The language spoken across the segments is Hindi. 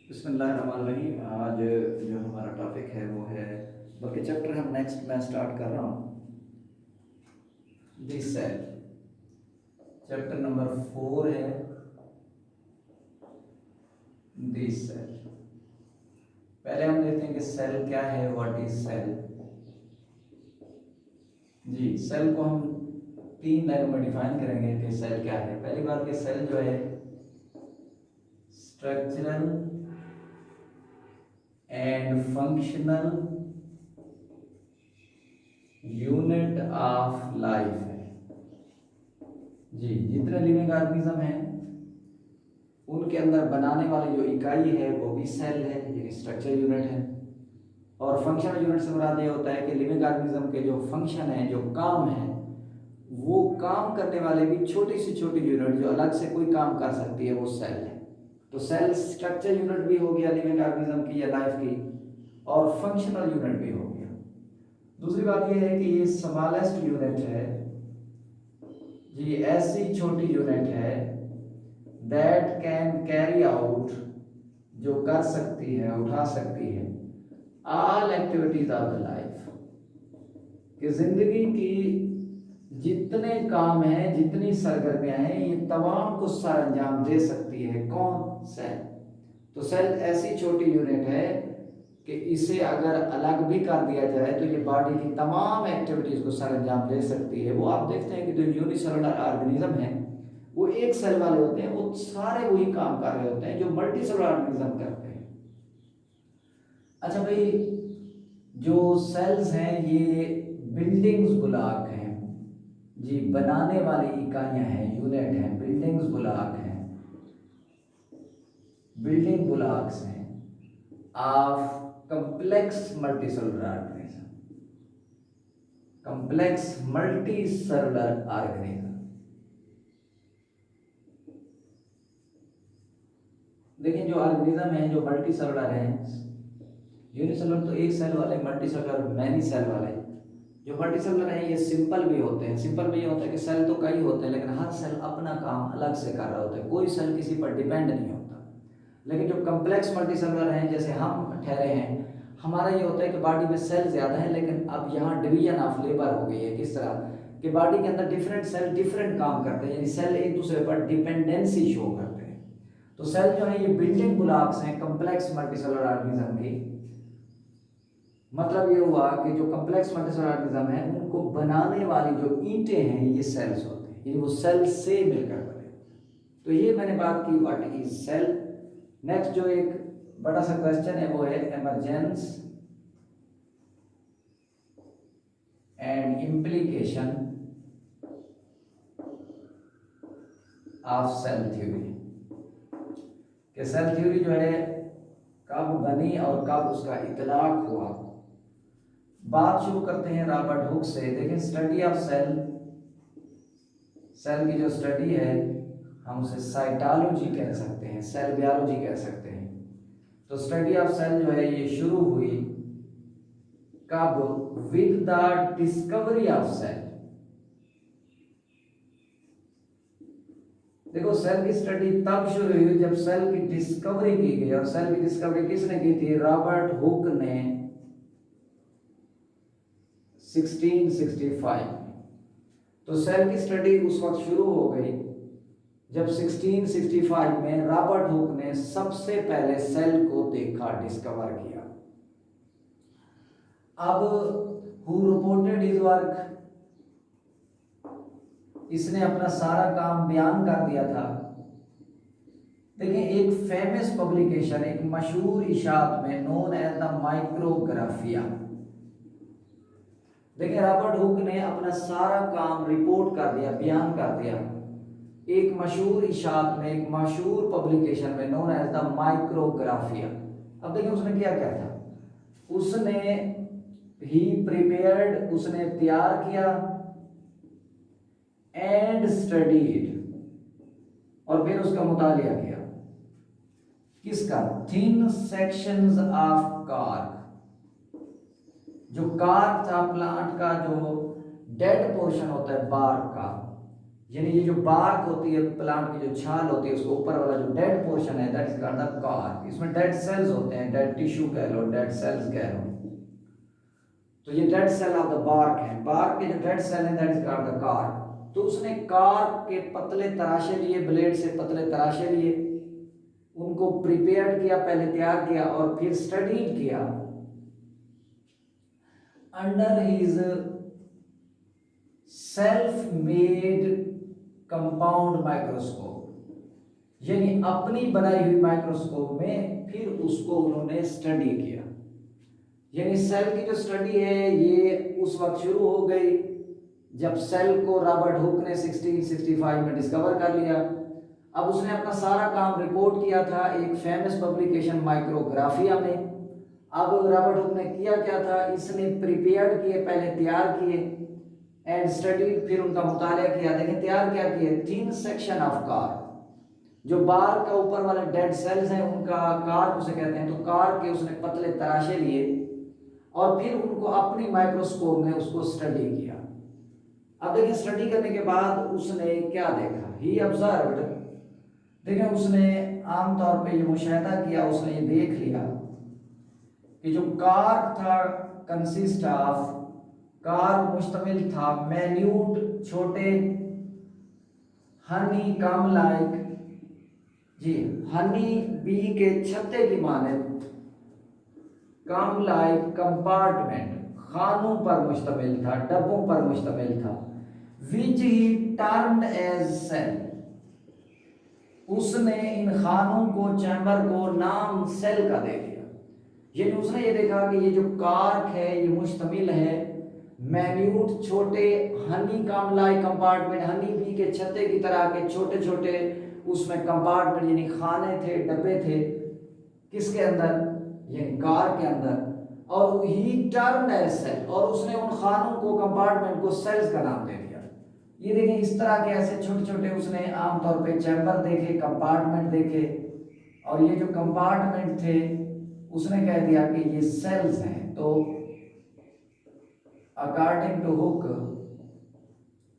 बिस्मिल्लाहिर्रहमानिर्रहीम। आज जो हमारा टॉपिक है वो है, बल्कि चैप्टर हम नेक्स्ट मैं स्टार्ट कर रहा हूँ, दिस सेल। चैप्टर नंबर 4 है दिस सेल। पहले हम देखते हैं कि सेल क्या है, व्हाट इज सेल। जी, सेल को हम 3 लाइन में डिफाइन करेंगे कि सेल क्या है। पहली बात कि सेल जो है structural and functional unit of life है। जी, जितने लिविंग ऑर्गेनिज्म हैं उनके अंदर बनाने वाली जो इकाई है वो भी सेल है, यानी स्ट्रक्चर यूनिट है। और फंक्शनल यूनिट से मुराद ये होता है कि लिविंग ऑर्गेनिज्म के जो फंक्शन है, जो काम है, वो काम करने वाले भी छोटी से छोटी यूनिट जो अलग से कोई काम कर सकती है वो सेल है। तो सेल स्ट्रक्चर यूनिट भी हो गया लिविंग ऑर्गेनिज्म की या लाइफ की, और फंक्शनल यूनिट भी हो गया। दूसरी बात यह है कि ये स्मॉलेस्ट यूनिट है जी, ऐसी छोटी यूनिट है दैट कैन कैरी आउट, जो कर सकती है, उठा सकती है, all activities of the life, कि जिंदगी की जितने काम हैं, जितनी सरगर्मियां हैं, ये तमाम को सर अंजाम दे सकती है। कौन? सेल। तो सेल ऐसी छोटी यूनिट है कि इसे अगर अलग भी कर दिया जाए तो ये बॉडी की तमाम एक्टिविटीज को सर अंजाम दे सकती है। वो आप देखते हैं कि जो यूनिसेलुलर ऑर्गेनिज्म है वो एक सेल वाले होते हैं, वो सारे वही काम कर रहे होते हैं जो मल्टी सेलुलर ऑर्गेनिज्म करते हैं। अच्छा भाई, जो सेल्स हैं ये बिल्डिंग्स ब्लॉक हैं जी, बनाने वाली इकाइयां हैं, यूनिट हैं, बिल्डिंग्स ब्लॉक हैं, बिल्डिंग ब्लॉक्स हैं of complex multicellular organism, complex multicellular organism. देखिए, जो ऑर्गेनिज्म है जो मल्टी सेलुलर है, यूनिसेलुलर तो एक सेल वाले, मल्टी सेलुलर मैनी सेल वाले। जो मल्टी सेलुलर है ये सिंपल भी होते हैं। सिंपल में ये होता है कि सेल तो कई होते हैं लेकिन हर सेल अपना काम अलग से कर रहा होता है, कोई सेल किसी पर डिपेंड नहीं होता। लेकिन जो कम्प्लेक्स मल्टी सेलुलर हैं, जैसे हम ठहरे हैं, हमारा ये होता है कि बॉडी में सेल ज़्यादा है लेकिन अब यहाँ डिवीजन ऑफ लेबर हो गई है। किस तरह कि बॉडी के अंदर डिफरेंट सेल डिफरेंट काम करते हैं, यानी सेल एक दूसरे पर डिपेंडेंसी शो करते हैं। तो सेल जो है ये बिल्डिंग ब्लॉक्स हैं कम्प्लेक्स मल्टीसेलुलर ऑर्गेनिज्म की। मतलब ये हुआ कि जो कम्प्लेक्स मल्टीसेलुलर ऑर्गेनिज्म है उनको बनाने वाली जो ईंटें हैं ये सेल्स होते हैं, यानी वो सेल से मिलकर बने। तो ये मैंने बात की व्हाट इज सेल। नेक्स्ट जो एक बड़ा सा क्वेश्चन है वो है emergence and implication of cell theory, कि सेल थ्योरी जो है कब बनी और कब उसका इतलाक हुआ। बात शुरू करते हैं रॉबर्ट हुक से। देखिए, स्टडी ऑफ सेल, सेल की जो स्टडी है हम उसे साइटोलॉजी कह सकते हैं, सेल बायोलॉजी कह सकते हैं। तो स्टडी ऑफ सेल जो है ये शुरू हुई कब? With the discovery of cell. देखो, सेल की स्टडी तब शुरू हुई जब सेल की डिस्कवरी की गई। और सेल की डिस्कवरी किसने की थी? रॉबर्ट हुक ने 1665। तो सेल की स्टडी उस वक्त शुरू हो गई जब 1665 में रॉबर्ट हुक ने सबसे पहले सेल को देखा, डिस्कवर किया। अब हु रिपोर्टेड हिज वर्क, इसने अपना सारा काम बयान कर दिया था। देखिए, एक फेमस पब्लिकेशन, एक मशहूर इशात में नोन एज द माइक्रोग्राफिया। देखिए, रॉबर्ट हुक ने अपना सारा काम रिपोर्ट कर दिया, बयान कर दिया एक मशहूर इशात में, एक मशहूर पब्लिकेशन में नोन एज द माइक्रोग्राफिया। अब देखिए उसने क्या क्या था। उसने ही प्रिपेयर्ड, उसने तैयार किया, एंड स्टडीड, और फिर उसका मुतालिया किया। किसका? Thin sections of cork. जो कार्क था प्लांट का, जो डेड पोर्शन होता है बार्क का, यानी ये जो बार्क होती है, प्लांट की जो छाल होती है, उसको ऊपर वाला जो डेड पोर्शन है, that is called the cork. इसमें डेड सेल्स होते हैं, डेड टिश्यू कह लो, डेड सेल्स कह लो। तो ये dead cell of the bark है, बार्क के जो डेड सेल है that is called the cork. तो उसने कार्क के पतले तराशे लिए, ब्लेड से पतले तराशे लिए, उनको प्रिपेयर किया, पहले तैयार किया और फिर स्टडीड किया under his self made compound microscope, यानी अपनी बनाई हुई माइक्रोस्कोप में फिर उसको उन्होंने स्टडी किया। यानी सेल की जो स्टडी है ये उस वक्त शुरू हो गई जब सेल को रॉबर्ट हुक ने 1665 में डिस्कवर कर लिया। अब उसने अपना सारा काम रिपोर्ट किया था एक फेमस पब्लिकेशन माइक्रोग्राफिया में। अब रॉबर्ट हुक ने किया क्या था, इसने प्रिपेयर्ड किए, पहले तैयार किए एंड स्टडी, फिर उनका मुताला किया। देखें तैयार क्या किए, थिन सेक्शन ऑफ कार्क, जो बार का ऊपर वाले डेड सेल्स हैं उनका कार्क उसे कहते हैं, तो कार्क के उसने पतले तराशे लिए और फिर उनको अपनी माइक्रोस्कोप में उसको स्टडी किया। अब देखिए स्टडी करने के बाद उसने क्या देखा, ही ऑब्जर्व्ड, देखिए उसने आमतौर पे ये मुशाहिदा किया, उसने ये देख लिया कि जो कार्क था कंसिस्ट ऑफ, कार्क मुश्तमिल था मैन्यूट छोटे हनी कम लाइक, जी हनी बी के छत्ते की मानद, कम लाइक कंपार्टमेंट, खानों पर मुश्तमिल था, डब्बों पर मुश्तमिल था, विच ही टर्म्ड एज सेल, उसने इन खानों को, चैम्बर को नाम सेल का दे दिया। यानी उसने ये देखा कि ये जो कार्क है ये मुश्तमिल है मैन्यूट छोटे हनी कम लाइक कंपार्टमेंट, हनी बी के छत्ते की तरह के छोटे छोटे उसमें कंपार्टमेंट यानी खाने थे, डब्बे थे, किसके अंदर, यानी कार के अंदर, और ही टर्म्ड एज सेल, और उसने उन खानों को, कंपार्टमेंट को सेल्स का नाम दे दिया। ये देखिए इस तरह के ऐसे छोटे छोटे उसने आमतौर पे चैम्बर देखे, कंपार्टमेंट देखे, और ये जो कंपार्टमेंट थे उसने कह दिया कि ये सेल्स हैं। तो अकॉर्डिंग टू हुक,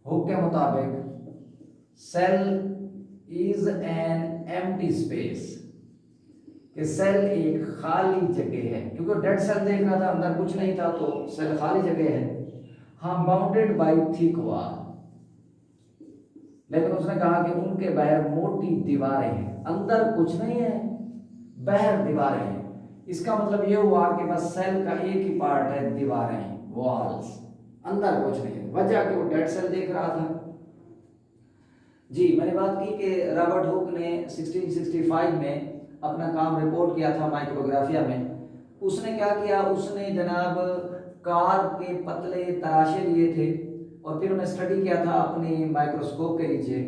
हुक के मुताबिक cell is an empty space, कि सेल एक खाली जगह है, क्योंकि डेड सेल देख रहा था अंदर कुछ नहीं था, तो सेल खाली जगह है। हाँ, बाउंडेड बाय थिक वॉल, लेकिन उसने कहा कि उनके बाहर मोटी दीवारें हैं, अंदर कुछ नहीं है, बाहर दीवारें हैं। इसका मतलब ये हुआ कि बस सेल का एक ही पार्ट है, दीवारें, वॉल्स, अंदर कुछ नहीं है, वजह कि वो डेड सेल देख रहा था। जी मैंने बात की कि रॉबर्ट हुक ने 1665 में अपना काम रिपोर्ट किया था माइक्रोग्राफिया में। उसने क्या किया, उसने जनाब कार के पतले तराशे लिए थे और फिर उन्हें स्टडी किया था अपनी माइक्रोस्कोप के नीचे।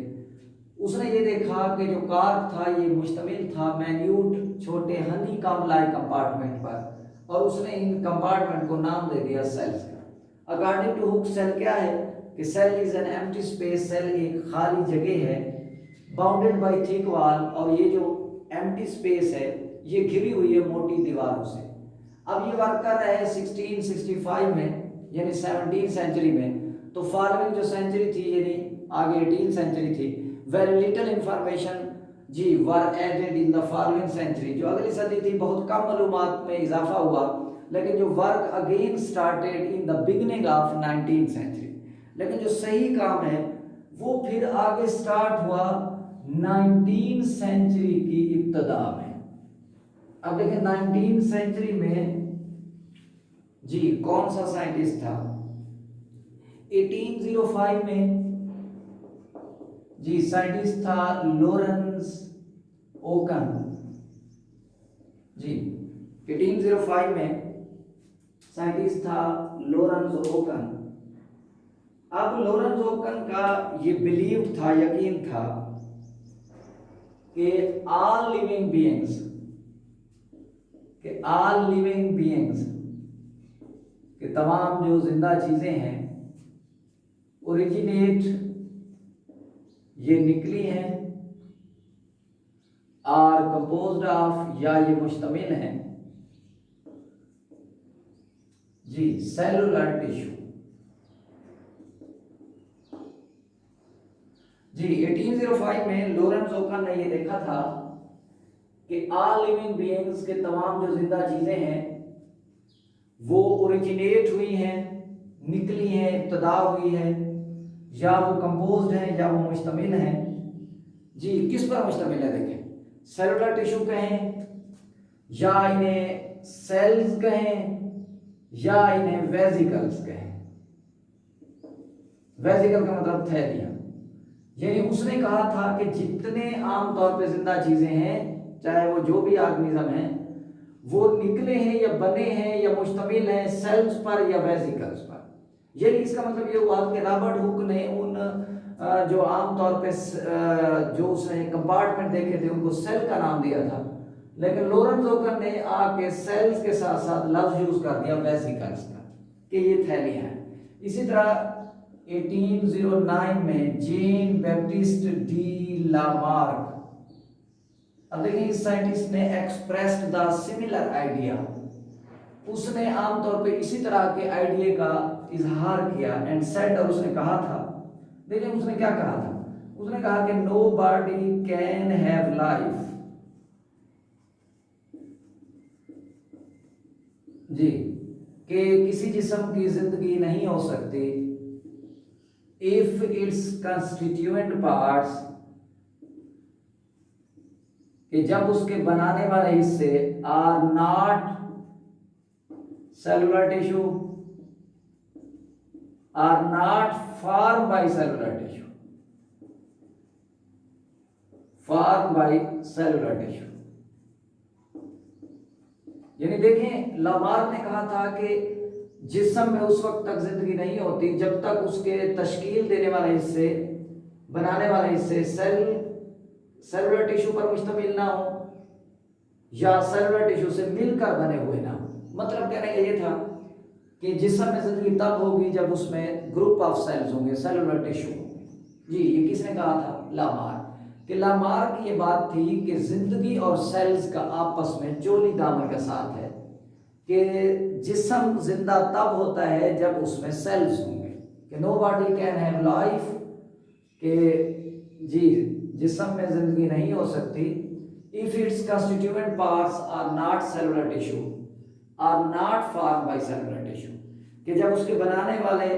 उसने ये देखा कि जो कार्क था ये मुश्तमिल था मैन्यूट छोटे हनी कम लाइक कंपार्टमेंट पर, और उसने इन कंपार्टमेंट को नाम दे दिया सेल्स का। अकॉर्डिंग टू हुक सेल क्या है कि cell is an empty space, cell एक खाली जगह है, बाउंडेड बाय थिक वॉल, और ये जो एम्प्टी स्पेस है ये घिरी हुई है मोटी दीवारों से। अब ये वर्क कर रहा है 1665 में, यानी 17वीं सेंचुरी में। तो फॉलोइंग जो सेंचुरी थी यानी आगे 18वीं सेंचुरी थी, वेरी लिटिल इंफॉर्मेशन जी were added in the following century, जो अगली सदी थी बहुत कम मालूमात में इजाफा हुआ, लेकिन जो work again started in the beginning of 19वीं सेंचुरी, लेकिन जो सही काम है वो फिर आगे स्टार्ट हुआ 19वीं सेंचुरी की इब्तदा में। अब देखिए 19वीं सेंचुरी में जी कौन सा साइंटिस्ट था, 1805 में जी साइंटिस्ट था लॉरेंस ओकन। जी 1805 में साइंटिस्ट था लॉरेंस ओकन। अब लॉरेंस ओकन का ये बिलीव था, यकीन था कि ऑल लिविंग बीइंग्स, कि ऑल लिविंग बीइंग्स, कि तमाम जो जिंदा चीजें हैं ओरिजिनेट, ये निकली हैं, आर कंपोज्ड ऑफ, या ये मुश्तमिल हैं जी सेलुलर टिश्यू। जी 1805 में लॉरेंस ओकन ने ये देखा था कि ऑल लिविंग बीइंग्स के तमाम जो जिंदा चीजें हैं वो ओरिजिनेट हुई हैं, निकली हैं, इब्तदा हुई है, या वो कंपोज्ड हैं या वो मुश्तमिल हैं। जी किस पर मुश्तमिल है देखें, सेलुलर टिश्यू कहें या इन्हें सेल्स कहें या इन्हें वेजिकल्स कहें। वेजिकल का मतलब थैलियां। यानी उसने कहा था कि जितने आमतौर पे जिंदा चीजें हैं, चाहे वो जो भी ऑर्गेनिज्म हैं, वो निकले हैं या बने हैं या मुश्तमिल हैं सेल्स पर या वेजिकल्स पर। यानी इसका मतलब ये हुआ कि रॉबर्ट हुक ने उन जो आमतौर पे जो उसने कंपार्टमेंट देखे थे उनको सेल का नाम दिया था, लेकिन लॉरेंस ओकन ने आके सेल्स के साथ साथ लफ्ज यूज कर दिया वेसिकल्स का कि ये थैलियां हैं। इसी तरह 1809 में जेन बैप्टिस्ट डी लामार्क, अब देखिए इस साइंटिस्ट ने एक्सप्रेस्ड द सिमिलर आइडिया, उसने आमतौर पे इसी तरह के आइडिया का इजहार किया एंड सेड, और उसने कहा था, देखिए उसने क्या कहा था, उसने कहा कि no body can have life, जी कि किसी जिस्म की जिंदगी नहीं हो सकती इफ इट्स कंस्टिट्यूएंट पार्ट्स, कि जब उसके बनाने वाले हिस्से are not cellular tissue, are not form by cellular tissue, form by cellular tissue. यानी देखें लामार्क ने कहा था कि जिस्म में उस वक्त तक जिंदगी नहीं होती जब तक उसके तश्कील देने वाले हिस्से, बनाने वाले हिस्से सेलुलर टिश्यू पर मुश्तमिल ना हो या सेलुलर टिश्यू से मिलकर बने हुए ना हो। मतलब कहने का ये था कि जिस्म में जिंदगी तब होगी जब उसमें ग्रुप ऑफ सेल्स होंगे, सेलुलर टिश्यू। जी ये किसने कहा था, लामार्क। कि लामार्क की ये बात थी कि जिंदगी और सेल्स का आपस में चोली दामन का साथ है, कि जिस्म जिंदा तब होता है जब उसमें सेल्स होंगे, कि no body can have life, कि जी जिस्म में जिंदगी नहीं हो सकती if it's constituent parts are not cellular tissue, are not form by cellular tissue, कि जब उसके बनाने वाले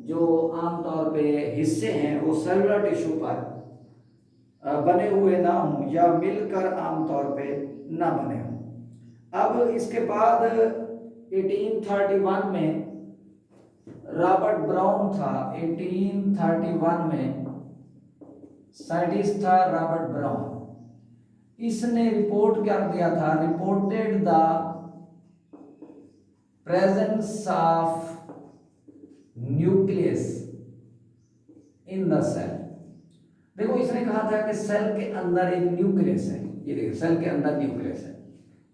जो आमतौर पे हिस्से हैं वो सेलुलर टिश्यू पर बने हुए ना हों या मिलकर आमतौर पे ना बने हों। अब इसके बाद 1831 में रॉबर्ट ब्राउन था, 1831 में साइंटिस्ट था रॉबर्ट ब्राउन, इसने रिपोर्ट क्या दिया था, reported the presence of nucleus in the cell. देखो इसने कहा था कि सेल के अंदर एक न्यूक्लियस है, ये देखिए सेल के अंदर न्यूक्लियस है।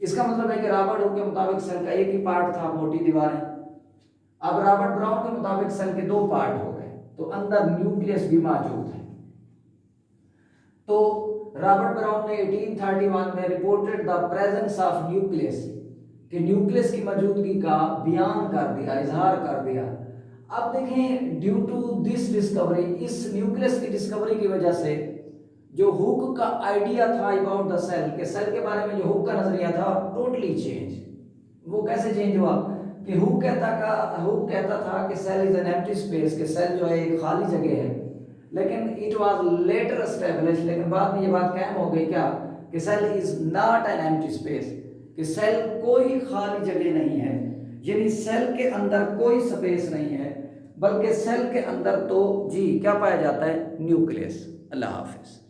इसका मतलब है कि रॉबर्ट हुक के मुताबिक सेल का एक ही पार्ट था, मोटी दीवारें। अब रॉबर्ट ब्राउन के मुताबिक सेल के दो पार्ट हो गए, तो अंदर न्यूक्लियस भी मौजूद है। तो रॉबर्ट ब्राउन ने 1831 में reported the presence of nucleus, कि न्यूक्लियस की मौजूदगी का बयान कर दिया, इजहार कर दिया। अब देखें ड्यू टू दिस डिस्कवरी, इस न्यूक्लियस की डिस्कवरी की वजह से जो हुक का आइडिया था अबाउट द सेल, के सेल के बारे में जो हुक का नजरिया था टोटली चेंज। वो कैसे चेंज हुआ कि हुक कहता था कि cell is an empty space, कि सेल जो है एक खाली जगह है, लेकिन इट वाज लेटर एस्टैब्लिश, लेकिन बाद में ये बात कायम हो गई क्या कि cell is not an empty space, कि सेल कोई खाली जगह नहीं है, यानी सेल के अंदर कोई स्पेस नहीं है, बल्कि सेल के अंदर तो जी क्या पाया जाता है, न्यूक्लियस। अल्लाह हाफिज।